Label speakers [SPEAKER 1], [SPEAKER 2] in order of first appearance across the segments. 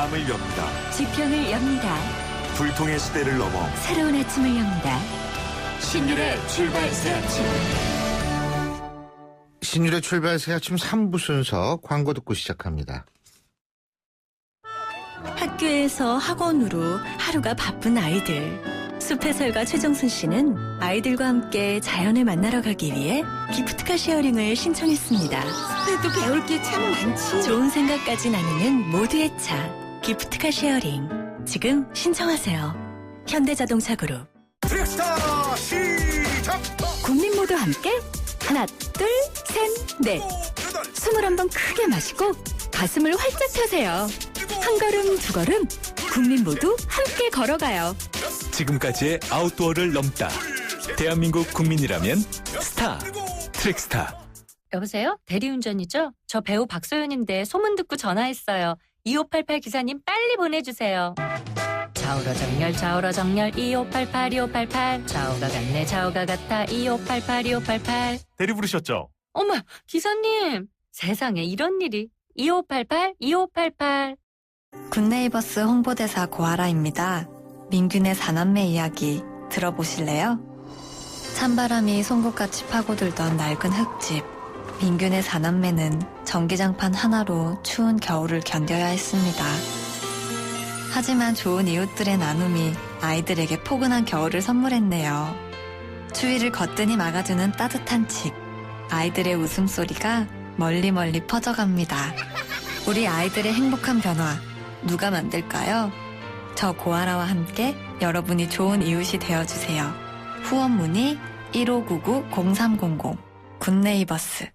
[SPEAKER 1] 마음을 엽니다.
[SPEAKER 2] 지평을 엽니다.
[SPEAKER 1] 불통의 시대를 넘어
[SPEAKER 2] 새로운 아침을 엽니다.
[SPEAKER 1] 신율의 출발 새 아침.
[SPEAKER 3] 신율의 출발 새 아침 3부 순서 광고 듣고 시작합니다.
[SPEAKER 2] 학교에서 학원으로 하루가 바쁜 아이들. 숲해설가 최정순 씨는 아이들과 함께 자연을 만나러 가기 위해 기프트카 쉐어링을 신청했습니다.
[SPEAKER 4] 숲에도 배울 게 참 많지.
[SPEAKER 2] 좋은 생각까지 나누는 모두의 차. 기프트카 쉐어링. 지금 신청하세요. 현대자동차 그룹.
[SPEAKER 5] 트랙스타 시작!
[SPEAKER 2] 국민 모두 함께 하나, 둘, 셋, 넷. 21번 크게 마시고 가슴을 활짝 펴세요. 한 걸음, 두 걸음, 국민 모두 함께 걸어가요.
[SPEAKER 1] 지금까지의 아웃도어를 넘다. 대한민국 국민이라면 스타. 트랙스타.
[SPEAKER 6] 여보세요? 대리운전이죠? 저 배우 박소연인데 소문 듣고 전화했어요. 2588 기사님 빨리 보내주세요. 좌우로 정렬 좌우로 정렬 2588 2588 좌우가 같네 좌우가 같아 2588 2588
[SPEAKER 7] 대리 부르셨죠?
[SPEAKER 6] 어머 기사님 세상에 이런 일이 2588 2588
[SPEAKER 2] 굿네이버스 홍보대사 고아라입니다. 민균의 4남매 이야기 들어보실래요? 찬바람이 송곳같이 파고들던 낡은 흙집. 민균의 4남매는 전기장판 하나로 추운 겨울을 견뎌야 했습니다. 하지만 좋은 이웃들의 나눔이 아이들에게 포근한 겨울을 선물했네요. 추위를 거뜬히 막아주는 따뜻한 집. 아이들의 웃음소리가 멀리 멀리 퍼져갑니다. 우리 아이들의 행복한 변화 누가 만들까요? 저 고아라와 함께 여러분이 좋은 이웃이 되어주세요. 후원 문의 1599-0300 굿네이버스.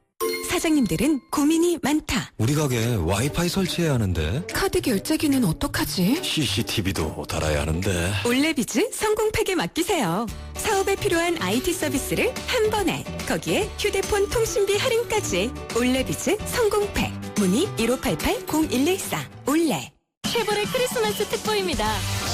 [SPEAKER 4] 사장님들은 고민이 많다.
[SPEAKER 8] 우리 가게 와이파이 설치해야 하는데
[SPEAKER 4] 카드 결제기는 어떡하지?
[SPEAKER 8] CCTV도 달아야 하는데
[SPEAKER 4] 올레비즈 성공팩에 맡기세요. 사업에 필요한 IT 서비스를 한 번에. 거기에 휴대폰 통신비 할인까지. 올레비즈 성공팩. 문의 1588-0114 올레.
[SPEAKER 6] 쉐보레 크리스마스 특보입니다.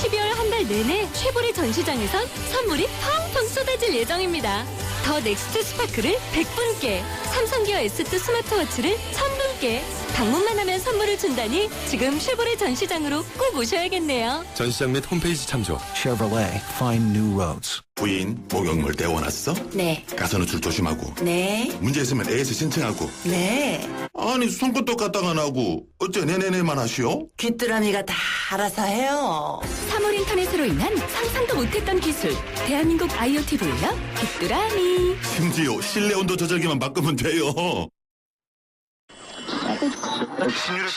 [SPEAKER 6] 12월 한 달 내내 쉐보레 전시장에선 선물이 펑펑 쏟아질 예정입니다. 더 넥스트 스파크를 100분께, 삼성기어 S2 스마트워치를 1000분께, 방문만 하면 선물을 준다니 지금 쉐보레 전시장으로 꼭 오셔야겠네요.
[SPEAKER 8] 전시장 및 홈페이지 참조.
[SPEAKER 9] Chevrolet, find new roads.
[SPEAKER 5] 부인, 목욕물 데워놨어?
[SPEAKER 4] 네.
[SPEAKER 5] 가서 노출 조심하고.
[SPEAKER 4] 네.
[SPEAKER 5] 문제 있으면 AS 신청하고.
[SPEAKER 4] 네.
[SPEAKER 5] 아니 손끝도 까딱 안 하고 어째 네네네만 하시오?
[SPEAKER 4] 귀뚜라미가 다 알아서 해요.
[SPEAKER 2] 3월 인터넷으로 인한 상상도 못했던 기술. 대한민국 IoT 보일러 귀뚜라미.
[SPEAKER 5] 심지어 실내 온도 조절기만 바꾸면 돼요.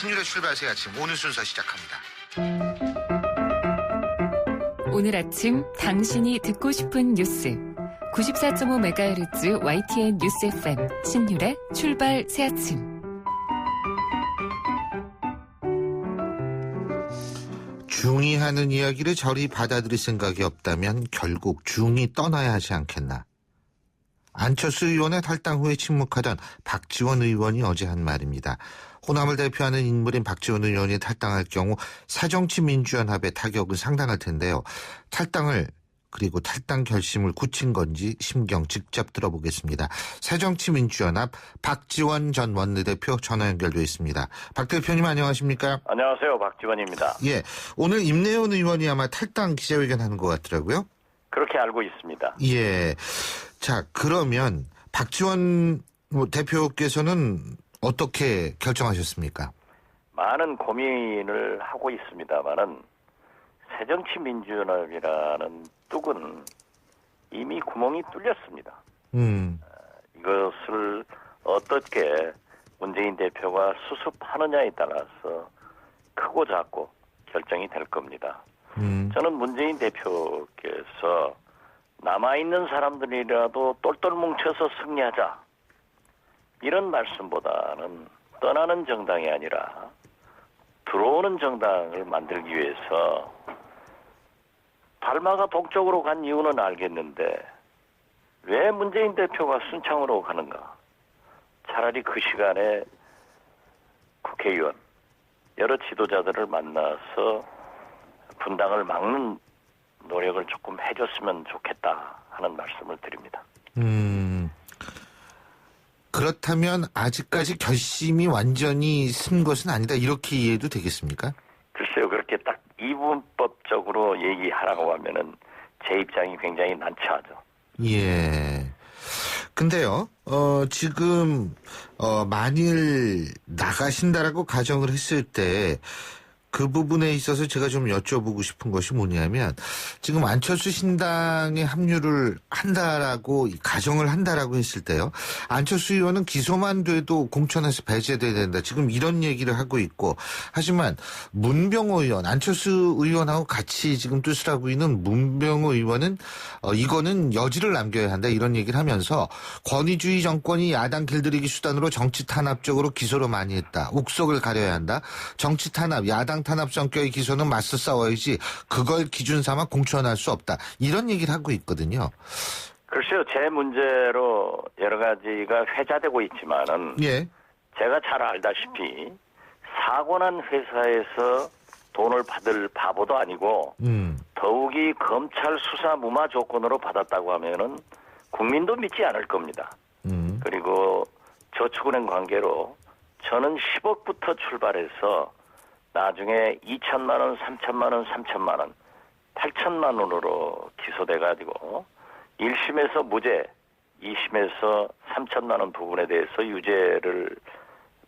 [SPEAKER 3] 신율의 출발 새 아침 오늘 순서 시작합니다.
[SPEAKER 10] 오늘 아침 당신이 듣고 싶은 뉴스 94.5MHz YTN 뉴스 FM 신율의 출발 새 아침.
[SPEAKER 3] 중이 하는 이야기를 저리 받아들일 생각이 없다면 결국 중이 떠나야 하지 않겠나. 안철수 의원의 탈당 후에 침묵하던 박지원 의원이 어제 한 말입니다. 호남을 대표하는 인물인 박지원 의원이 탈당할 경우 새정치민주연합의 타격은 상당할 텐데요. 탈당을 그리고 탈당 결심을 굳힌 건지 심경 직접 들어보겠습니다. 새정치민주연합 박지원 전 원내대표 전화 연결돼 있습니다. 박 대표님 안녕하십니까?
[SPEAKER 11] 안녕하세요. 박지원입니다.
[SPEAKER 3] 예, 오늘 임내원 의원이 아마 탈당 기자회견하는 것 같더라고요.
[SPEAKER 11] 그렇게 알고 있습니다.
[SPEAKER 3] 예, 자 그러면 박지원 대표께서는 어떻게 결정하셨습니까?
[SPEAKER 11] 많은 고민을 하고 있습니다만은 새정치민주연합이라는 뚝은 이미 구멍이 뚫렸습니다. 이것을 어떻게 문재인 대표가 수습하느냐에 따라서 크고 작고 결정이 될 겁니다. 저는 문재인 대표께서 남아있는 사람들이라도 똘똘 뭉쳐서 승리하자 이런 말씀보다는 떠나는 정당이 아니라 들어오는 정당을 만들기 위해서 달마가 동쪽으로 간 이유는 알겠는데 왜 문재인 대표가 순창으로 가는가? 차라리 그 시간에 국회의원 여러 지도자들을 만나서 분당을 막는 노력을 조금 해줬으면 좋겠다 하는 말씀을 드립니다.
[SPEAKER 3] 그렇다면 아직까지 결심이 완전히 쓴 것은 아니다 이렇게 이해해도 되겠습니까?
[SPEAKER 11] 글쎄요, 그렇게 딱 이분법적으로 얘기하라고 하면은 제 입장이 굉장히 난처하죠.
[SPEAKER 3] 예. 근데요, 지금, 만일 나가신다라고 가정을 했을 때, 그 부분에 있어서 제가 좀 여쭤보고 싶은 것이 뭐냐면, 지금 안철수 신당에 합류를 한다라고, 가정을 한다라고 했을 때요, 안철수 의원은 기소만 돼도 공천에서 배제돼야 된다. 지금 이런 얘기를 하고 있고, 하지만 문병호 의원, 안철수 의원하고 같이 지금 뜻을 하고 있는 문병호 의원은, 이거는 여지를 남겨야 한다. 이런 얘기를 하면서, 권위주의 정권이 야당 길들이기 수단으로 정치 탄압적으로 기소를 많이 했다. 옥석을 가려야 한다. 정치 탄압, 야당 탄압 성격의 기소는 맞서 싸워야지 그걸 기준 삼아 공천할 수 없다. 이런 얘기를 하고 있거든요.
[SPEAKER 11] 글쎄요, 제 문제로 여러 가지가 회자되고 있지만은
[SPEAKER 3] 예.
[SPEAKER 11] 제가 잘 알다시피 사고 난 회사에서 돈을 받을 바보도 아니고 더욱이 검찰 수사 무마 조건으로 받았다고 하면은 국민도 믿지 않을 겁니다. 그리고 저축은행 관계로 저는 10억부터 출발해서 나중에 2천만 원, 3천만 원, 3천만 원, 8천만 원으로 기소돼가지고 1심에서 무죄, 2심에서 3천만 원 부분에 대해서 유죄를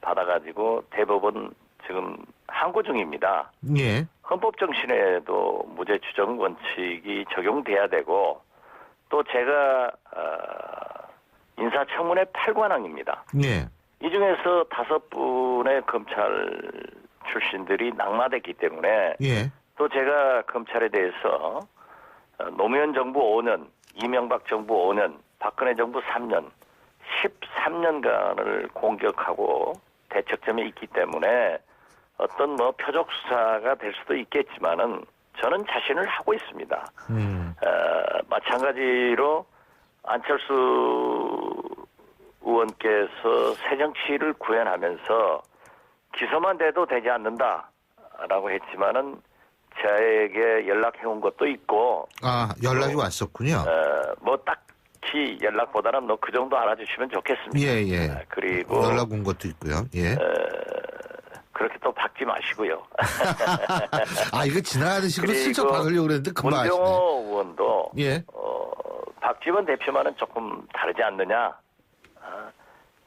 [SPEAKER 11] 받아가지고 대법원 지금 항고 중입니다.
[SPEAKER 3] 예.
[SPEAKER 11] 헌법 정신에도 무죄 추정 원칙이 적용돼야 되고 또 제가 인사청문회 8관왕입니다.
[SPEAKER 3] 예.
[SPEAKER 11] 이 중에서 5분의 검찰 출신들이 낙마됐기 때문에
[SPEAKER 3] 예.
[SPEAKER 11] 또 제가 검찰에 대해서 노무현 정부 5년, 이명박 정부 5년, 박근혜 정부 3년, 13년간을 공격하고 대척점에 있기 때문에 어떤 표적 수사가 될 수도 있겠지만은 저는 자신을 하고 있습니다. 마찬가지로 안철수 의원께서 새정치를 구현하면서 기소만 돼도 되지 않는다라고 했지만은 저에게 연락해온 것도 있고.
[SPEAKER 3] 아, 연락이 왔었군요.
[SPEAKER 11] 뭐 딱히 연락보다는 그 정도 알아주시면 좋겠습니다.
[SPEAKER 3] 예, 예.
[SPEAKER 11] 그리고
[SPEAKER 3] 연락 온 것도 있고요. 예.
[SPEAKER 11] 그렇게 또 박지 마시고요.
[SPEAKER 3] 아, 이거 지나가는 식으로 슬쩍 박으려고 그랬는데 금방 하시네.
[SPEAKER 11] 문병호 의원도
[SPEAKER 3] 예.
[SPEAKER 11] 박지원 대표만은 조금 다르지 않느냐.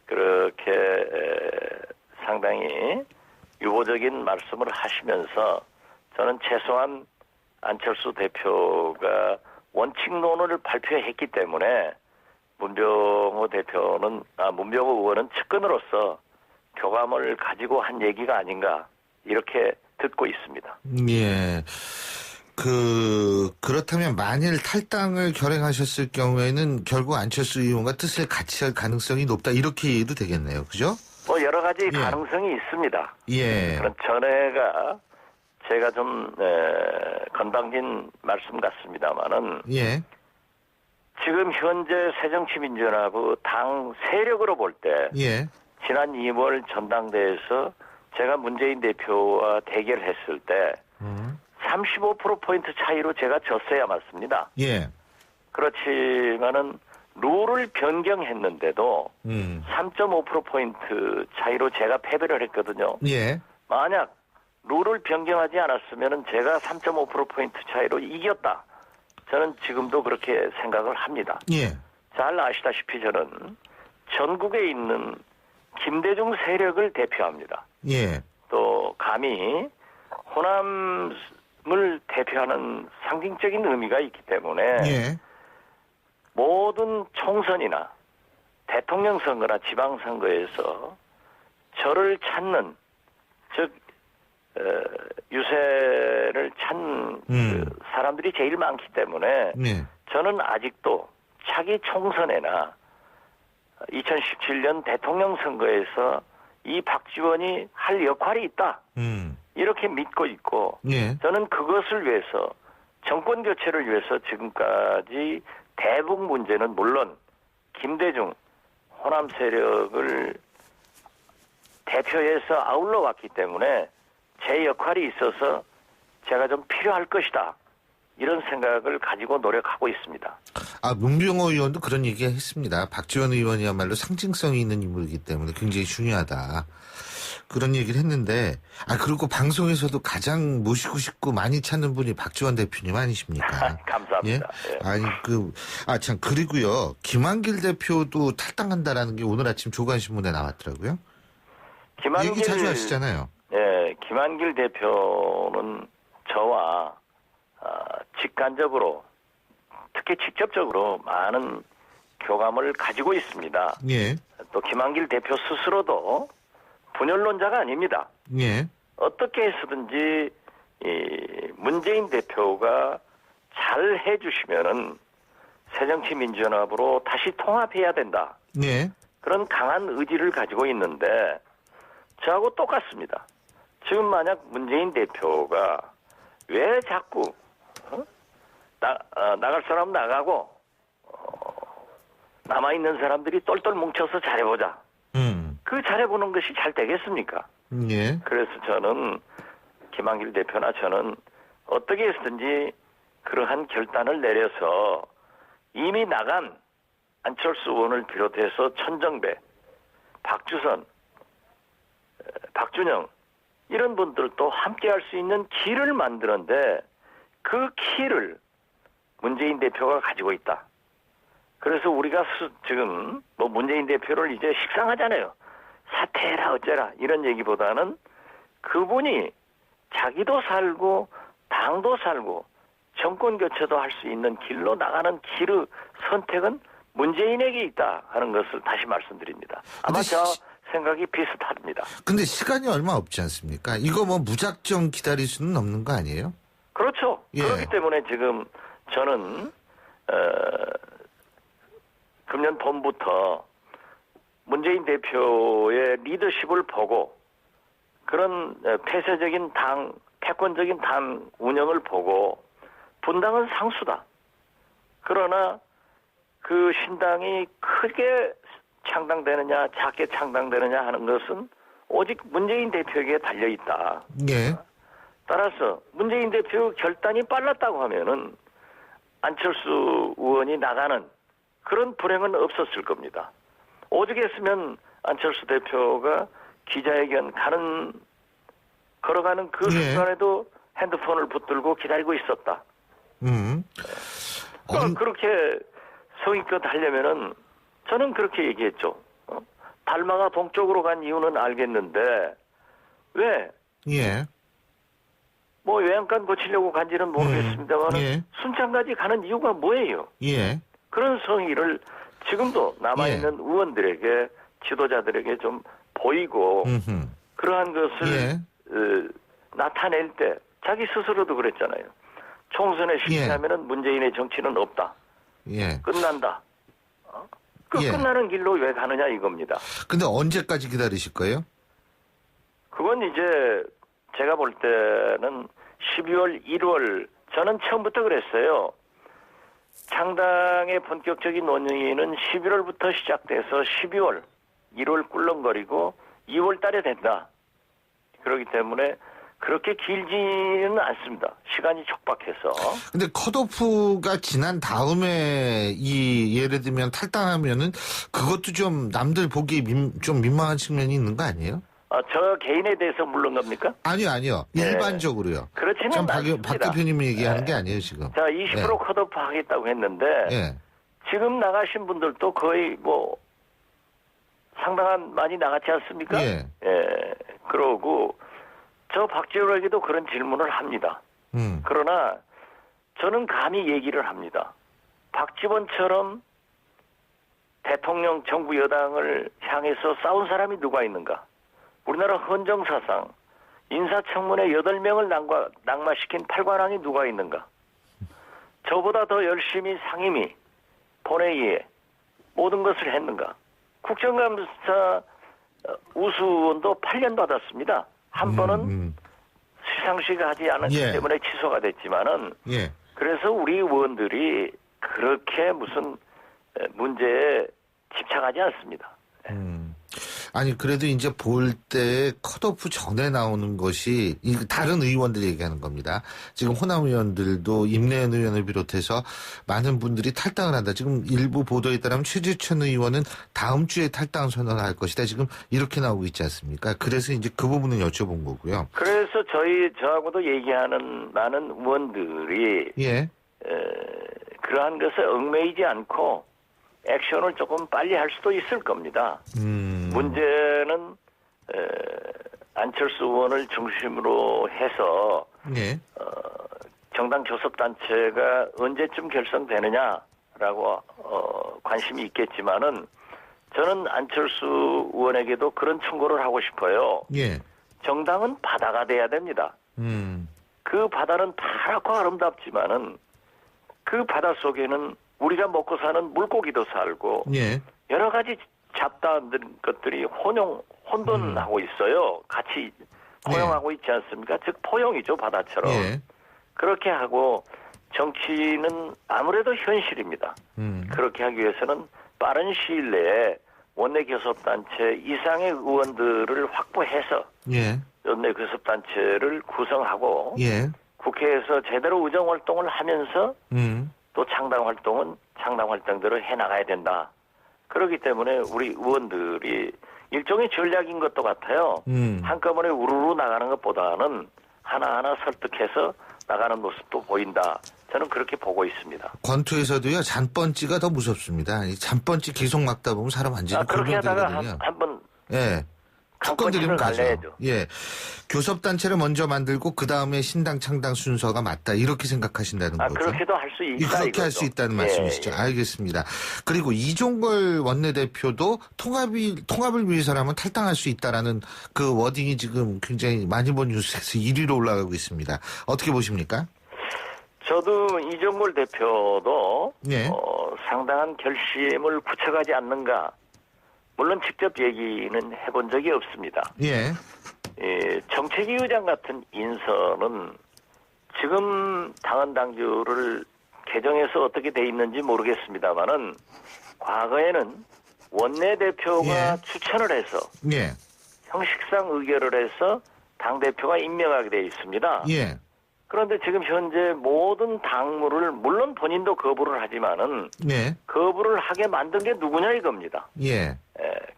[SPEAKER 11] 그렇게 상당히 유보적인 말씀을 하시면서 저는 최소한 안철수 대표가 원칙론을 발표했기 때문에 문병호 의원은 측근으로서 교감을 가지고 한 얘기가 아닌가 이렇게 듣고 있습니다.
[SPEAKER 3] 예. 그렇다면 만일 탈당을 결행하셨을 경우에는 결국 안철수 의원과 뜻을 같이 할 가능성이 높다 이렇게 해도 되겠네요. 그죠?
[SPEAKER 11] 뭐 여러 가지
[SPEAKER 3] 예.
[SPEAKER 11] 가능성이 있습니다.
[SPEAKER 3] 예.
[SPEAKER 11] 그런 제가 좀 건방진 말씀 같습니다만은
[SPEAKER 3] 예.
[SPEAKER 11] 지금 현재 새정치민주연합의 당 세력으로 볼 때
[SPEAKER 3] 예.
[SPEAKER 11] 지난 2월 전당대회에서 제가 문재인 대표와 대결했을 때 35%포인트 차이로 제가 졌어야 맞습니다.
[SPEAKER 3] 예.
[SPEAKER 11] 그렇지만은 룰을 변경했는데도 3.5%포인트 차이로 제가 패배를 했거든요.
[SPEAKER 3] 예.
[SPEAKER 11] 만약 룰을 변경하지 않았으면 제가 3.5%포인트 차이로 이겼다. 저는 지금도 그렇게 생각을 합니다.
[SPEAKER 3] 예.
[SPEAKER 11] 잘 아시다시피 저는 전국에 있는 김대중 세력을 대표합니다.
[SPEAKER 3] 예.
[SPEAKER 11] 또 감히 호남을 대표하는 상징적인 의미가 있기 때문에
[SPEAKER 3] 예.
[SPEAKER 11] 모든 총선이나 대통령 선거나 지방선거에서 저를 찾는 즉 유세를 찾는 그 사람들이 제일 많기 때문에
[SPEAKER 3] 예.
[SPEAKER 11] 저는 아직도 차기 총선에나 2017년 대통령 선거에서 이 박지원이 할 역할이 있다. 이렇게 믿고 있고
[SPEAKER 3] 예.
[SPEAKER 11] 저는 그것을 위해서 정권 교체를 위해서 지금까지 대북 문제는 물론 김대중 호남 세력을 대표해서 아울러 왔기 때문에 제 역할이 있어서 제가 좀 필요할 것이다. 이런 생각을 가지고 노력하고 있습니다.
[SPEAKER 3] 아, 문병호 의원도 그런 얘기 했습니다. 박지원 의원이야말로 상징성이 있는 인물이기 때문에 굉장히 중요하다. 그런 얘기를 했는데, 그리고 방송에서도 가장 모시고 싶고 많이 찾는 분이 박지원 대표님 아니십니까?
[SPEAKER 11] 감사합니다.
[SPEAKER 3] 예?
[SPEAKER 11] 예.
[SPEAKER 3] 아니, 참, 그리고요, 김한길 대표도 탈당한다라는 게 오늘 아침 조간신문에 나왔더라고요. 얘기 자주 하시잖아요.
[SPEAKER 11] 예, 김한길 대표는 저와 직간접으로, 특히 직접적으로 많은 교감을 가지고 있습니다.
[SPEAKER 3] 예.
[SPEAKER 11] 또 김한길 대표 스스로도 분열론자가 아닙니다.
[SPEAKER 3] 예.
[SPEAKER 11] 어떻게 해서든지 이 문재인 대표가 잘 해주시면은 새정치민주연합으로 다시 통합해야 된다.
[SPEAKER 3] 예.
[SPEAKER 11] 그런 강한 의지를 가지고 있는데 저하고 똑같습니다. 지금 만약 문재인 대표가 왜 자꾸 나갈 사람 나가고 남아있는 사람들이 똘똘 뭉쳐서 잘해보자. 그 잘해보는 것이 잘 되겠습니까?
[SPEAKER 3] 예.
[SPEAKER 11] 그래서 저는 김한길 대표나 저는 어떻게 해서든지 그러한 결단을 내려서 이미 나간 안철수 의원을 비롯해서 천정배, 박주선, 박준영 이런 분들도 함께할 수 있는 길을 만드는데 그 키를 문재인 대표가 가지고 있다. 그래서 우리가 지금 뭐 문재인 대표를 이제 식상하잖아요. 사퇴해라 어째라 이런 얘기보다는 그분이 자기도 살고 당도 살고 정권 교체도 할 수 있는 길로 나가는 길의 선택은 문재인에게 있다 하는 것을 다시 말씀드립니다. 아마 저 생각이 비슷합니다.
[SPEAKER 3] 근데 시간이 얼마 없지 않습니까? 이거 뭐 무작정 기다릴 수는 없는 거 아니에요?
[SPEAKER 11] 그렇죠.
[SPEAKER 3] 예.
[SPEAKER 11] 그렇기 때문에 지금 저는 금년 봄부터 문재인 대표의 리더십을 보고 그런 폐쇄적인 당, 패권적인 당 운영을 보고 분당은 상수다. 그러나 그 신당이 크게 창당되느냐 작게 창당되느냐 하는 것은 오직 문재인 대표에게 달려있다.
[SPEAKER 3] 예.
[SPEAKER 11] 따라서 문재인 대표 결단이 빨랐다고 하면은 안철수 의원이 나가는 그런 불행은 없었을 겁니다. 오죽했으면 안철수 대표가 기자회견 걸어가는 그
[SPEAKER 3] 예.
[SPEAKER 11] 순간에도 핸드폰을 붙들고 기다리고 있었다. 그렇게 성의껏 하려면은 저는 그렇게 얘기했죠. 달마가 동쪽으로 간 이유는 알겠는데 왜?
[SPEAKER 3] 예.
[SPEAKER 11] 뭐 외양간 고치려고 간지는 모르겠습니다만
[SPEAKER 3] 예.
[SPEAKER 11] 순창까지 가는 이유가 뭐예요?
[SPEAKER 3] 예.
[SPEAKER 11] 그런 성의를 지금도 남아있는
[SPEAKER 3] 예.
[SPEAKER 11] 의원들에게 지도자들에게 좀 보이고 그러한 것을 나타낼 때 자기 스스로도 그랬잖아요. 총선에 실패하면은 문재인의 정치는 없다.
[SPEAKER 3] 예.
[SPEAKER 11] 끝난다.
[SPEAKER 3] 예.
[SPEAKER 11] 끝나는 길로 왜 가느냐 이겁니다.
[SPEAKER 3] 근데 언제까지 기다리실 거예요?
[SPEAKER 11] 그건 이제 제가 볼 때는 12월, 1월 저는 처음부터 그랬어요. 창당의 본격적인 논의는 11월부터 시작돼서 12월, 1월 꿀렁거리고 2월 달에 된다. 그렇기 때문에 그렇게 길지는 않습니다. 시간이 촉박해서. 근데
[SPEAKER 3] 컷오프가 지난 다음에 예를 들면 탈당하면은 그것도 좀 남들 보기에 좀 민망한 측면이 있는 거 아니에요?
[SPEAKER 11] 저 개인에 대해서 물론 겁니까?
[SPEAKER 3] 아니요. 일반적으로요.
[SPEAKER 11] 그렇지는 않습니다.
[SPEAKER 3] 박 대표님이 얘기하는 게 아니에요, 지금.
[SPEAKER 11] 자, 20% 컷오프 하겠다고 했는데 지금 나가신 분들도 거의 뭐 상당한 많이 나갔지 않습니까? 그러고 저 박지원에게도 그런 질문을 합니다. 그러나 저는 감히 얘기를 합니다. 박지원처럼 대통령 정부 여당을 향해서 싸운 사람이 누가 있는가? 우리나라 헌정사상 인사청문회 8명을 낙마시킨 팔관왕이 누가 있는가? 저보다 더 열심히 상임위, 본회의에 모든 것을 했는가? 국정감사 우수원도 8년 받았습니다. 한 번은 시상식 하지 않았기 때문에 취소가 됐지만은 그래서 우리 의원들이 그렇게 무슨 문제에 집착하지 않습니다.
[SPEAKER 3] 아니 그래도 이제 볼 때 컷오프 전에 나오는 것이 다른 의원들 얘기하는 겁니다. 지금 호남 의원들도 임내연 의원을 비롯해서 많은 분들이 탈당을 한다. 지금 일부 보도에 따르면 최재천 의원은 다음 주에 탈당 선언을 할 것이다. 지금 이렇게 나오고 있지 않습니까? 그래서 이제 그 부분을 여쭤본 거고요.
[SPEAKER 11] 그래서 저하고도 얘기하는 많은 의원들이
[SPEAKER 3] 예.
[SPEAKER 11] 그러한 것에 얽매이지 않고 액션을 조금 빨리 할 수도 있을 겁니다. 문제는 안철수 의원을 중심으로 해서
[SPEAKER 3] 예.
[SPEAKER 11] 정당 교섭단체가 언제쯤 결성되느냐라고 관심이 있겠지만은 저는 안철수 의원에게도 그런 충고를 하고 싶어요.
[SPEAKER 3] 예.
[SPEAKER 11] 정당은 바다가 돼야 됩니다. 그 바다는 파랗고 아름답지만은 그 바다 속에는 우리가 먹고 사는 물고기도 살고
[SPEAKER 3] 예.
[SPEAKER 11] 여러 가지 잡다한 것들이 혼돈하고 있어요. 같이 포용하고 있지 않습니까? 즉 포용이죠, 바다처럼.
[SPEAKER 3] 예.
[SPEAKER 11] 그렇게 하고 정치는 아무래도 현실입니다. 그렇게 하기 위해서는 빠른 시일 내에 원내교섭단체 이상의 의원들을 확보해서
[SPEAKER 3] 예.
[SPEAKER 11] 원내교섭단체를 구성하고
[SPEAKER 3] 예.
[SPEAKER 11] 국회에서 제대로 의정활동을 하면서 또 창당활동대로 해나가야 된다. 그렇기 때문에 우리 의원들이 일종의 전략인 것도 같아요. 한꺼번에 우르르 나가는 것보다는 하나하나 설득해서 나가는 모습도 보인다. 저는 그렇게 보고 있습니다.
[SPEAKER 3] 권투에서도요, 잔번찌가 더 무섭습니다. 이 잔번찌 계속 막다 보면 사람 완전히
[SPEAKER 11] 그렇게 하다가
[SPEAKER 3] 골병되거든요.
[SPEAKER 11] 한번
[SPEAKER 3] 예. 특권 들이면 가죠.
[SPEAKER 11] 날려야죠.
[SPEAKER 3] 예. 교섭단체를 먼저 만들고 그 다음에 신당 창당 순서가 맞다. 이렇게 생각하신다는 거죠.
[SPEAKER 11] 그렇게도 할 수 있다.
[SPEAKER 3] 그렇게 할 수 있다는 말씀이시죠. 알겠습니다. 그리고 이종걸 원내대표도 통합을 위해서라면 탈당할 수 있다라는 그 워딩이 지금 굉장히 많이 본 뉴스에서 1위로 올라가고 있습니다. 어떻게 보십니까?
[SPEAKER 11] 저도 이종걸 대표도
[SPEAKER 3] 예.
[SPEAKER 11] 상당한 결심을 굳혀가지 않는가. 물론 직접 얘기는 해본 적이 없습니다.
[SPEAKER 3] 예.
[SPEAKER 11] 정책위 의장 같은 인선은 지금 당헌 당규를 개정해서 어떻게 돼 있는지 모르겠습니다만은 과거에는 원내대표가
[SPEAKER 3] 예.
[SPEAKER 11] 추천을 해서
[SPEAKER 3] 예.
[SPEAKER 11] 형식상 의결을 해서 당대표가 임명하게 돼 있습니다.
[SPEAKER 3] 예.
[SPEAKER 11] 그런데 지금 현재 모든 당무를 물론 본인도 거부를 하지만은
[SPEAKER 3] 예.
[SPEAKER 11] 거부를 하게 만든 게 누구냐 이겁니다.
[SPEAKER 3] 예.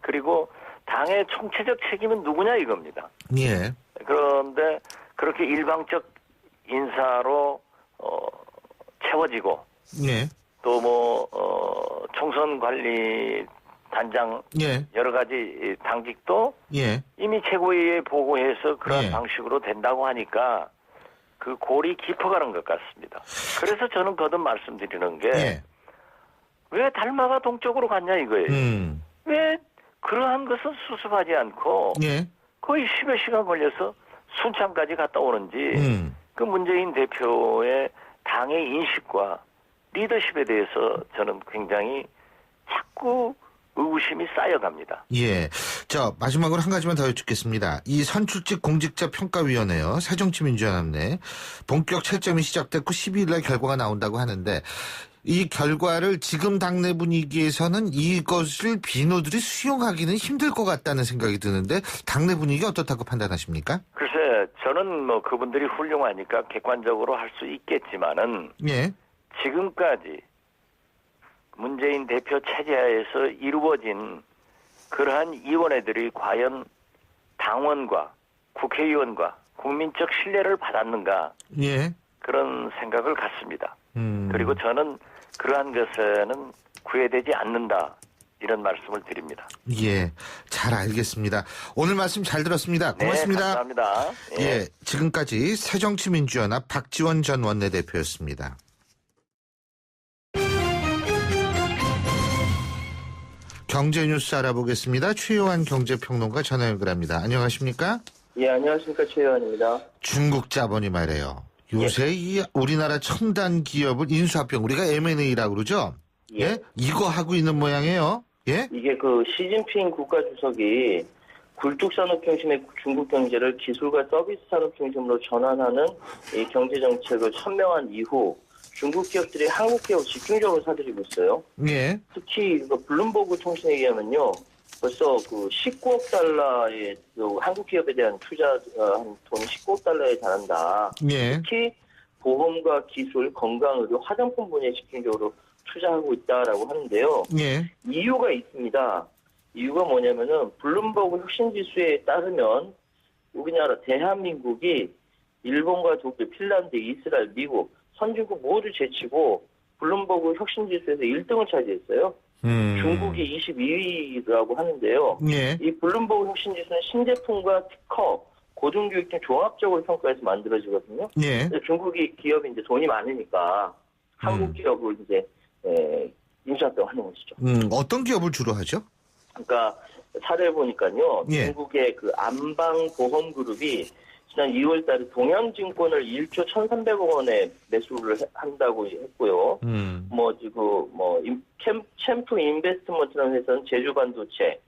[SPEAKER 11] 그리고 당의 총체적 책임은 누구냐 이겁니다.
[SPEAKER 3] 예.
[SPEAKER 11] 그런데 그렇게 일방적 인사로 채워지고
[SPEAKER 3] 예.
[SPEAKER 11] 또 총선 관리 단장
[SPEAKER 3] 예.
[SPEAKER 11] 여러 가지 당직도
[SPEAKER 3] 예.
[SPEAKER 11] 이미 최고위에 보고해서 그런
[SPEAKER 3] 예.
[SPEAKER 11] 방식으로 된다고 하니까 그 골이 깊어가는 것 같습니다. 그래서 저는 거듭 말씀드리는 게 왜
[SPEAKER 3] 예.
[SPEAKER 11] 달마가 동쪽으로 갔냐 이거예요. 왜 그러한 것은 수습하지 않고
[SPEAKER 3] 예.
[SPEAKER 11] 거의 10여 시간 걸려서 순창까지 갔다 오는지 그 문재인 대표의 당의 인식과 리더십에 대해서 저는 굉장히 자꾸 의구심이 쌓여갑니다.
[SPEAKER 3] 예. 자, 마지막으로 한 가지만 더 여쭙겠습니다. 이 선출직 공직자평가위원회요. 새정치민주연합 내 본격 채점이 시작됐고 12일 날 결과가 나온다고 하는데 이 결과를 지금 당내 분위기에서는 이것을 비노들이 수용하기는 힘들 것 같다는 생각이 드는데 당내 분위기 어떻다고 판단하십니까?
[SPEAKER 11] 글쎄, 저는 그분들이 훌륭하니까 객관적으로 할 수 있겠지만은
[SPEAKER 3] 예.
[SPEAKER 11] 지금까지 문재인 대표 체제하에서 이루어진 그러한 위원회들이 과연 당원과 국회의원과 국민적 신뢰를 받았는가
[SPEAKER 3] 예.
[SPEAKER 11] 그런 생각을 갖습니다. 그리고 저는 그러한 것에는 구애되지 않는다 이런 말씀을 드립니다.
[SPEAKER 3] 예, 잘 알겠습니다. 오늘 말씀 잘 들었습니다. 고맙습니다.
[SPEAKER 11] 네, 감사합니다.
[SPEAKER 3] 예, 지금까지 새정치민주연합 박지원 전 원내대표였습니다. 경제뉴스 알아보겠습니다. 최요한 경제평론가 전화 연결합니다. 안녕하십니까?
[SPEAKER 7] 예, 안녕하십니까. 최요한입니다.
[SPEAKER 3] 중국 자본이 말이에요. 요새 이 우리나라 첨단 기업을 인수합병, 우리가 M&A라고 그러죠? 예. 이거 하고 있는 모양이에요. 예?
[SPEAKER 7] 이게 시진핑 국가주석이 굴뚝산업 중심의 중국 경제를 기술과 서비스 산업 중심으로 전환하는 이 경제정책을 천명한 이후 중국 기업들이 한국 기업을 집중적으로 사들이고 있어요.
[SPEAKER 3] 예.
[SPEAKER 7] 특히 블룸버그 통신에 의하면요. 벌써 그 19억 달러의 그 한국 기업에 대한 투자한 돈이 19억 달러에 달한다.
[SPEAKER 3] 예.
[SPEAKER 7] 특히 보험과 기술, 건강의료, 화장품 분야에 집중적으로 투자하고 있다라고 하는데요.
[SPEAKER 3] 예.
[SPEAKER 7] 이유가 있습니다. 이유가 뭐냐면은 블룸버그 혁신지수에 따르면 우리나라 대한민국이 일본과 독일, 핀란드, 이스라엘, 미국 선진국 모두 제치고 블룸버그 혁신지수에서 1등을 차지했어요. 중국이 22위라고 하는데요.
[SPEAKER 3] 예.
[SPEAKER 7] 이 블룸버그 혁신지수는 신제품과 특허, 고등교육 등 종합적으로 평가해서 만들어지거든요.
[SPEAKER 3] 예.
[SPEAKER 7] 근데 중국이 기업이 이제 돈이 많으니까 한국 기업을 이제 인수합병하는 것이죠.
[SPEAKER 3] 어떤 기업을 주로 하죠?
[SPEAKER 7] 그러니까 사례를 보니까요.
[SPEAKER 3] 예.
[SPEAKER 7] 중국의 그 안방보험그룹이 지난 2월달에 동양증권을 1조 1,300억 원에 매수를 한다고 했고요. 챔프 인베스트먼트라는 회사는 제주반도체,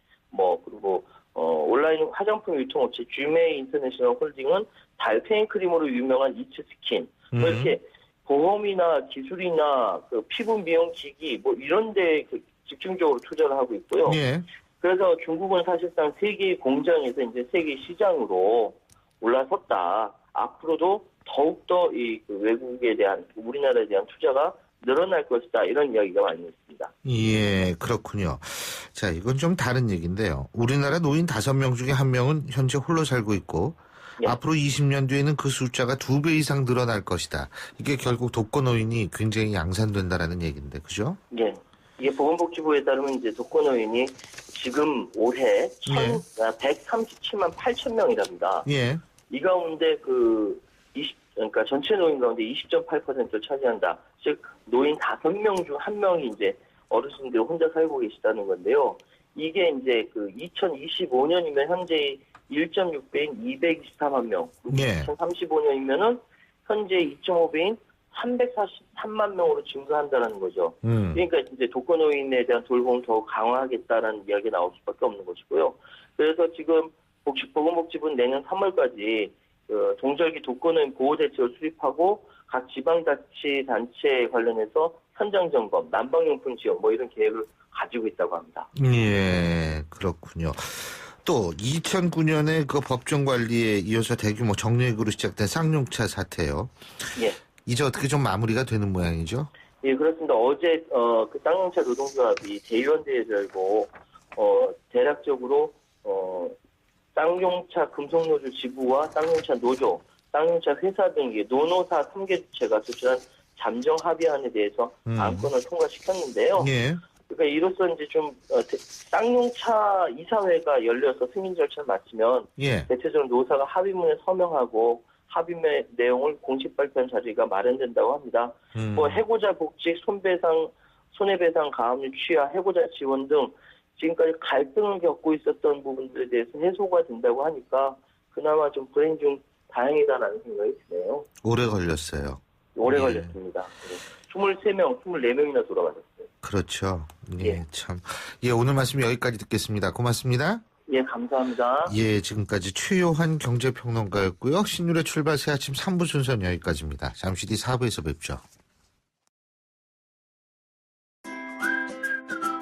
[SPEAKER 7] 그리고 온라인 화장품 유통업체 주메이 인터내셔널 홀딩은 달팽이 크림으로 유명한 이츠스킨, 이렇게 보험이나 기술이나 그 피부 미용 기기 이런 데 집중적으로 투자를 하고 있고요.
[SPEAKER 3] 예.
[SPEAKER 7] 그래서 중국은 사실상 세계 공장에서 이제 세계 시장으로 올라섰다. 앞으로도 더욱더 이 외국에 대한, 우리나라에 대한 투자가 늘어날 것이다. 이런 이야기가 많이 있습니다.
[SPEAKER 3] 예, 그렇군요. 자, 이건 좀 다른 얘기인데요. 우리나라 노인 5명 중에 1명은 현재 홀로 살고 있고,
[SPEAKER 7] 예.
[SPEAKER 3] 앞으로 20년 뒤에는 그 숫자가 2배 이상 늘어날 것이다. 이게 결국 독거노인이 굉장히 양산된다라는 얘기인데, 그죠?
[SPEAKER 7] 예. 이게 보건복지부에 따르면 이제 독거노인이 지금 올해 137만 8천 명이랍니다.
[SPEAKER 3] 예.
[SPEAKER 7] 이 가운데 그러니까 전체 노인 가운데 20.8%를 차지한다. 즉 노인 5명 중 1명이 이제 어르신들 혼자 살고 계시다는 건데요. 이게 이제 그 2025년이면 현재 1.6배인 224만 명,
[SPEAKER 3] 예.
[SPEAKER 7] 2035년이면은 현재 2.5배인 343만 명으로 증가한다는 거죠. 그러니까 이제 독거노인에 대한 돌봄을 더 강화하겠다라는 이야기가 나올 수밖에 없는 것이고요. 그래서 지금 보건복지부는 내년 3월까지 동절기 독거노인 보호대책을 수립하고 각 지방자치단체 관련해서 현장 점검, 난방용품 지원 이런 계획을 가지고 있다고 합니다.
[SPEAKER 3] 예, 그렇군요. 또 2009년에 그 법정 관리에 이어서 대규모 정례익으로 시작된 쌍용차 사태요.
[SPEAKER 7] 예.
[SPEAKER 3] 이제 어떻게 좀 마무리가 되는 모양이죠?
[SPEAKER 7] 예, 그렇습니다. 어제 그 쌍용차 노동조합이 대의원대회를 열고 대략적으로 쌍용차 금속노조 지부와 쌍용차 노조, 쌍용차 회사 등의 노노사 3개 주체가 제출한 잠정 합의안에 대해서 안건을 통과시켰는데요.
[SPEAKER 3] 예.
[SPEAKER 7] 그러니까 이로써 이제 좀 쌍용차 이사회가 열려서 승인 절차를 마치면
[SPEAKER 3] 예.
[SPEAKER 7] 대체적으로 노사가 합의문에 서명하고 합의의 내용을 공식 발표한 자리가 마련된다고 합니다. 해고자 복직, 손해배상 가압류 취하, 해고자 지원 등 지금까지 갈등을 겪고 있었던 부분들에 대해서 해소가 된다고 하니까 그나마 좀 불행 중 다행이다라는 생각이 드네요.
[SPEAKER 3] 오래 걸렸어요.
[SPEAKER 7] 오래
[SPEAKER 3] 예.
[SPEAKER 7] 걸렸습니다. 23명, 24명이나 돌아가셨어요.
[SPEAKER 3] 그렇죠. 예,
[SPEAKER 7] 예.
[SPEAKER 3] 참. 예, 오늘 말씀 여기까지 듣겠습니다. 고맙습니다.
[SPEAKER 7] 예, 감사합니다.
[SPEAKER 3] 예, 지금까지 최요한 경제평론가였고요. 신율의 출발 새 아침 3부 순서는 여기까지입니다. 잠시 뒤 4부에서 뵙죠.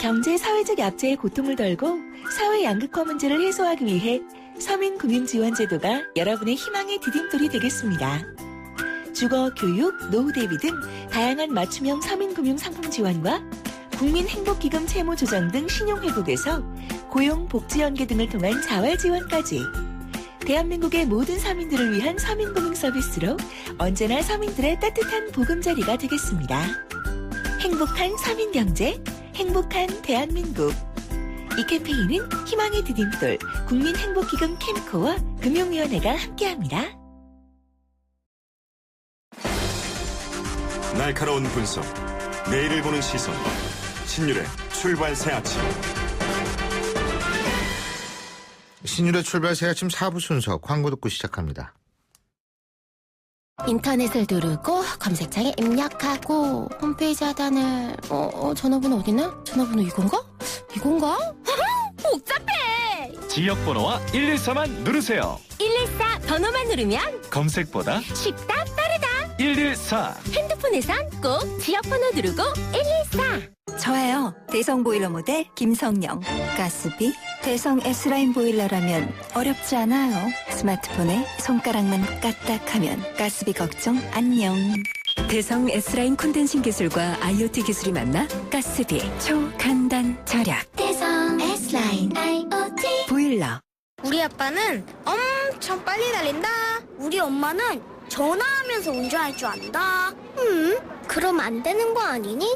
[SPEAKER 4] 경제 사회적 약자의 고통을 덜고 사회 양극화 문제를 해소하기 위해 서민금융지원제도가 여러분의 희망의 디딤돌이 되겠습니다. 주거, 교육, 노후 대비 등 다양한 맞춤형 서민금융 상품 지원과 국민행복기금 채무 조정 등 신용회복에서 고용, 복지 연계 등을 통한 자활 지원까지 대한민국의 모든 서민들을 위한 서민금융 서비스로 언제나 서민들의 따뜻한 보금자리가 되겠습니다. 행복한 서민경제, 행복한 대한민국. 이 캠페인은 희망의 디딤돌 국민행복기금 캠코와 금융위원회가 함께합니다.
[SPEAKER 1] 날카로운 분석, 내일을 보는 시선, 신율의 출발 새 아침.
[SPEAKER 3] 신율의 출발 새 아침 4부 순서 광고 듣고 시작합니다.
[SPEAKER 12] 인터넷을 누르고 검색창에 입력하고 홈페이지 하단을 전화번호 어디나? 전화번호 이건가? 복잡해!
[SPEAKER 1] 지역번호와 114만 누르세요.
[SPEAKER 6] 114 번호만 누르면
[SPEAKER 1] 검색보다
[SPEAKER 6] 쉽다 빠르다.
[SPEAKER 1] 114.
[SPEAKER 6] 핸드폰에선 꼭 지역번호 누르고 114.
[SPEAKER 4] 저예요. 대성 보일러 모델 김성령. 가스비 대성 S라인 보일러라면 어렵지 않아요. 스마트폰에 손가락만 까딱하면 가스비 걱정 안녕. 대성 S라인 콘덴싱 기술과 IoT 기술이 만나 가스비 초간단 절약.
[SPEAKER 12] 대성 S라인 IoT
[SPEAKER 4] 보일러.
[SPEAKER 13] 우리 아빠는 엄청 빨리 달린다. 우리 엄마는 전화하면서 운전할 줄 안다.
[SPEAKER 12] 그럼 안 되는 거 아니니?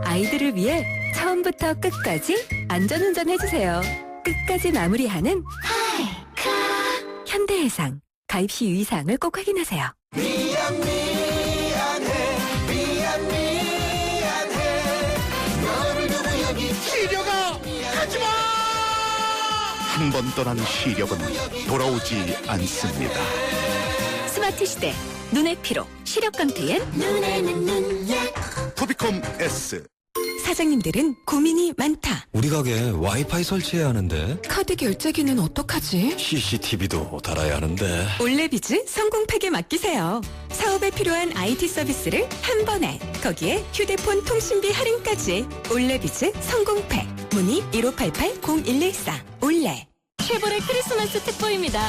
[SPEAKER 4] 아이들을 위해 처음부터 끝까지 안전운전 해주세요. 끝까지 마무리하는
[SPEAKER 12] 하이카
[SPEAKER 4] 현대해상. 가입 시 유의사항을 꼭 확인하세요.
[SPEAKER 9] 한 번 떠난 시력은 돌아오지 않습니다.
[SPEAKER 2] 스마트 시대 눈의 피로 시력 강퇴엔
[SPEAKER 12] 눈에는 눈약
[SPEAKER 9] 토비콤 S.
[SPEAKER 4] 사장님들은 고민이 많다.
[SPEAKER 8] 우리 가게 와이파이 설치해야 하는데
[SPEAKER 4] 카드 결제기는 어떡하지?
[SPEAKER 8] CCTV도 달아야 하는데
[SPEAKER 4] 올레비즈 성공팩에 맡기세요. 사업에 필요한 IT 서비스를 한 번에. 거기에 휴대폰 통신비 할인까지. 올레비즈 성공팩. 문의 1588-0114. 올레.
[SPEAKER 6] 쉐보레 크리스마스 특보입니다.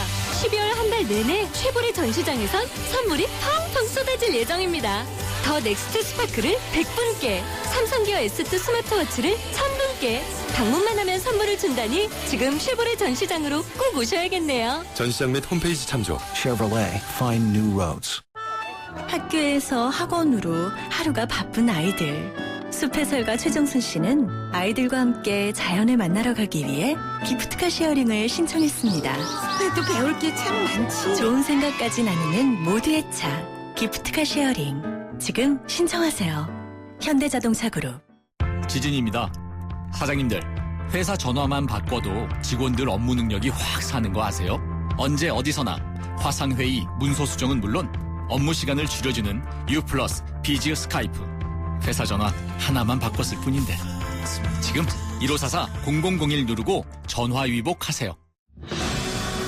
[SPEAKER 6] 12월 한 달 내내 쉐보레 전시장에선 선물이 펑펑 쏟아질 예정입니다. 더 넥스트 스파크를 100분께, 삼성기어 S2 스마트워치를 1000분께, 방문만 하면 선물을 준다니 지금 쉐보레 전시장으로 꼭 오셔야겠네요.
[SPEAKER 8] 전시장 및 홈페이지 참조.
[SPEAKER 9] Chevrolet, find new roads.
[SPEAKER 2] 학교에서 학원으로 하루가 바쁜 아이들. 숲해설가 최정순 씨는 아이들과 함께 자연을 만나러 가기 위해 기프트카 쉐어링을 신청했습니다.
[SPEAKER 13] 그래도 배울 게 참 많지.
[SPEAKER 2] 좋은 생각까지 나누는 모두의 차 기프트카 쉐어링 지금 신청하세요. 현대자동차 그룹.
[SPEAKER 14] 지진입니다. 사장님들, 회사 전화만 바꿔도 직원들 업무 능력이 확 사는 거 아세요? 언제 어디서나 화상회의, 문서 수정은 물론 업무 시간을 줄여주는 U+ 비즈 스카이프. 회사 전화 하나만 바꿨을 뿐인데 지금 1544-0001 누르고 전화 위복하세요.